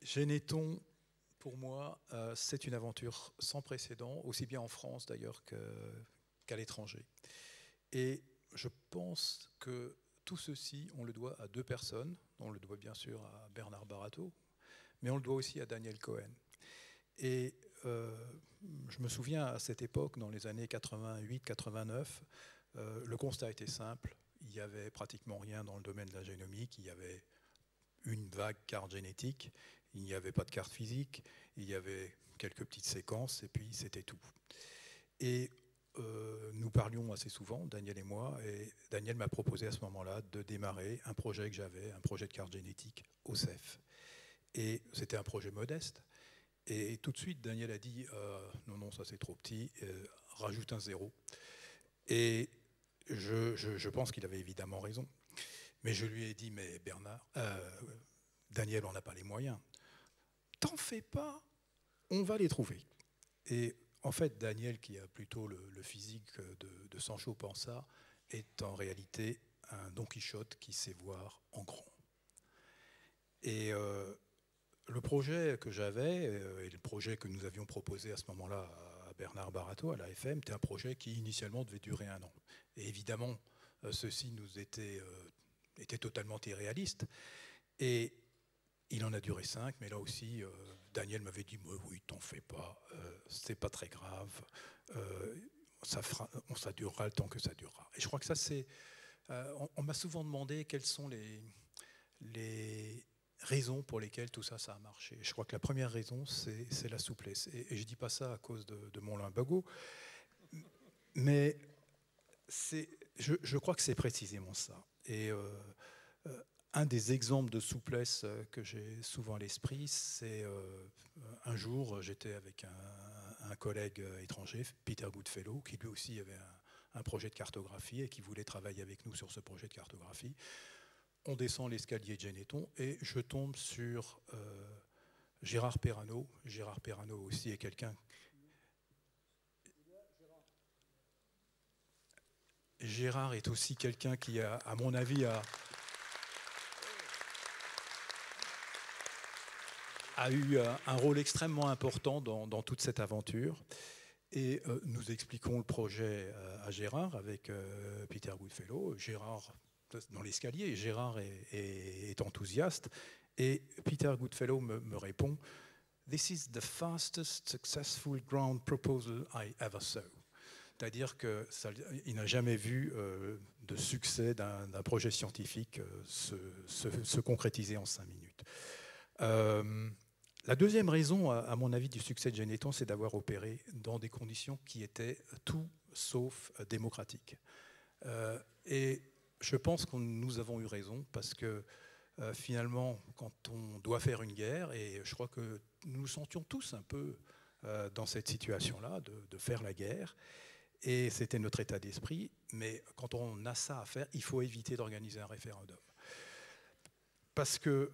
Généton, pour moi, c'est une aventure sans précédent, aussi bien en France d'ailleurs qu'à l'étranger. Et je pense que tout ceci, on le doit à deux personnes. On le doit bien sûr à Bernard Barato, mais on le doit aussi à Daniel Cohen. Et je me souviens à cette époque, dans les années 88-89, le constat était simple. Il n'y avait pratiquement rien dans le domaine de la génomique. Il y avait une vague carte génétique, il n'y avait pas de carte physique, il y avait quelques petites séquences, et puis c'était tout. Et nous parlions assez souvent, Daniel et moi, et Daniel m'a proposé à ce moment-là de démarrer un projet que j'avais, un projet de carte génétique au CEF. Et c'était un projet modeste. Et tout de suite, Daniel a dit non, non, ça c'est trop petit, rajoute un zéro. Et je pense qu'il avait évidemment raison. Mais je lui ai dit, mais Bernard, Daniel, on n'a pas les moyens. T'en fais pas, on va les trouver. Et en fait, Daniel, qui a plutôt le physique de Sancho Panza, est en réalité un Don Quichotte qui sait voir en grand. Et le projet que j'avais, et le projet que nous avions proposé à ce moment-là à Bernard Barato, à l'AFM, était un projet qui initialement devait durer 1 an. Et évidemment, ceci nous était totalement irréaliste. Et il en a duré 5, mais là aussi, Daniel m'avait dit oui, t'en fais pas, c'est pas très grave, ça durera le temps que ça durera. Et je crois que ça, c'est. On m'a souvent demandé quelles sont les raisons pour lesquelles tout ça, ça a marché. Je crois que la première raison, c'est la souplesse. Et je dis pas ça à cause de mon lumbago, mais je crois que c'est précisément ça. Et un des exemples de souplesse que j'ai souvent à l'esprit, c'est un jour, j'étais avec un collègue étranger, Peter Goodfellow, qui lui aussi avait un projet de cartographie et qui voulait travailler avec nous sur ce projet de cartographie. On descend l'escalier de Généton et je tombe sur Gérard Perrano. Gérard Perrano aussi est quelqu'un... Gérard est aussi quelqu'un qui, à mon avis, a eu un rôle extrêmement important dans toute cette aventure. Et nous expliquons le projet à Gérard avec Peter Goodfellow. Gérard, dans l'escalier, Gérard est enthousiaste. Et Peter Goodfellow me répond « This is the fastest successful ground proposal I ever saw ». C'est-à-dire qu'il n'a jamais vu de succès d'un projet scientifique se concrétiser en 5 minutes. La deuxième raison, à mon avis, du succès de Généton, c'est d'avoir opéré dans des conditions qui étaient tout sauf démocratiques. Et je pense que nous avons eu raison, parce que finalement, quand on doit faire une guerre, et je crois que nous nous sentions tous un peu dans cette situation-là, de faire la guerre, et c'était notre état d'esprit, mais quand on a ça à faire, il faut éviter d'organiser un référendum. Parce que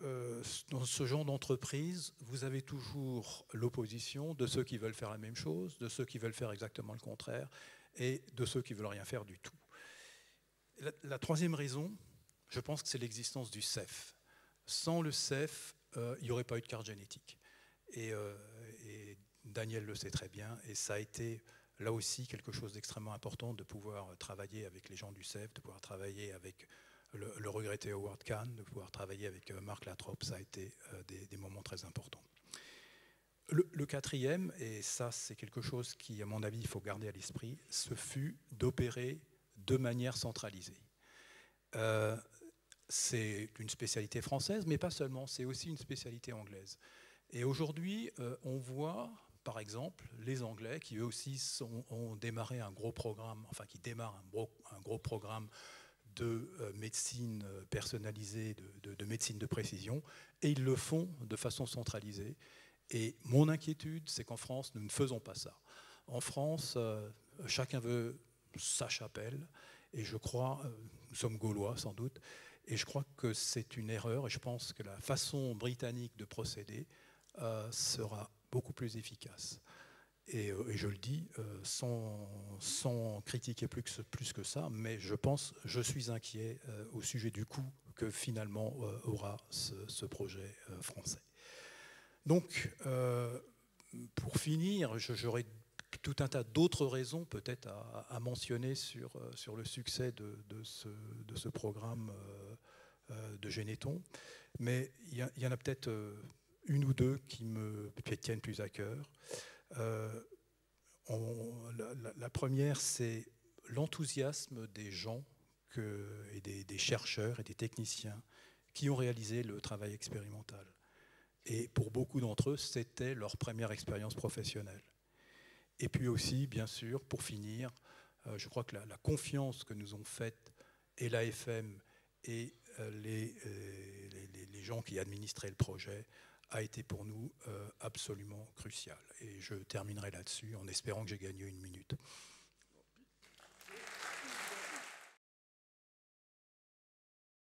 dans ce genre d'entreprise, vous avez toujours l'opposition de ceux qui veulent faire la même chose, de ceux qui veulent faire exactement le contraire, et de ceux qui ne veulent rien faire du tout. La troisième raison, je pense que c'est l'existence du CEF. Sans le CEF, il n'y aurait pas eu de carte génétique. Et Daniel le sait très bien, et ça a été là aussi quelque chose d'extrêmement important de pouvoir travailler avec les gens du CEF, de pouvoir travailler avec le regretté Howard Kahn, de pouvoir travailler avec Marc Latrobe. Ça a été des moments très importants. Le quatrième, et ça c'est quelque chose qui, à mon avis, il faut garder à l'esprit, ce fut d'opérer de manière centralisée. C'est une spécialité française, mais pas seulement, c'est aussi une spécialité anglaise. Et aujourd'hui, on voit, par exemple, les Anglais qui eux aussi ont démarré un gros programme, enfin qui démarrent un gros programme de médecine personnalisée, de médecine de précision, et ils le font de façon centralisée. Et mon inquiétude, c'est qu'en France, nous ne faisons pas ça. En France, chacun veut sa chapelle, et je crois, nous sommes gaulois sans doute, et je crois que c'est une erreur, et je pense que la façon britannique de procéder sera beaucoup plus efficace. Et je le dis sans critiquer plus que ça, mais je suis inquiet au sujet du coût que finalement aura ce projet français. Donc, pour finir, j'aurais tout un tas d'autres raisons peut-être à mentionner sur le succès de ce programme de Généton, mais il y en a peut-être une ou deux qui me tiennent plus à cœur. La première, c'est l'enthousiasme des gens et des chercheurs et des techniciens qui ont réalisé le travail expérimental. Et pour beaucoup d'entre eux, c'était leur première expérience professionnelle. Et puis aussi, bien sûr, pour finir, je crois que la confiance que nous ont faite et l'AFM et les gens qui administraient le projet a été pour nous absolument crucial. Et je terminerai là-dessus en espérant que j'ai gagné une minute.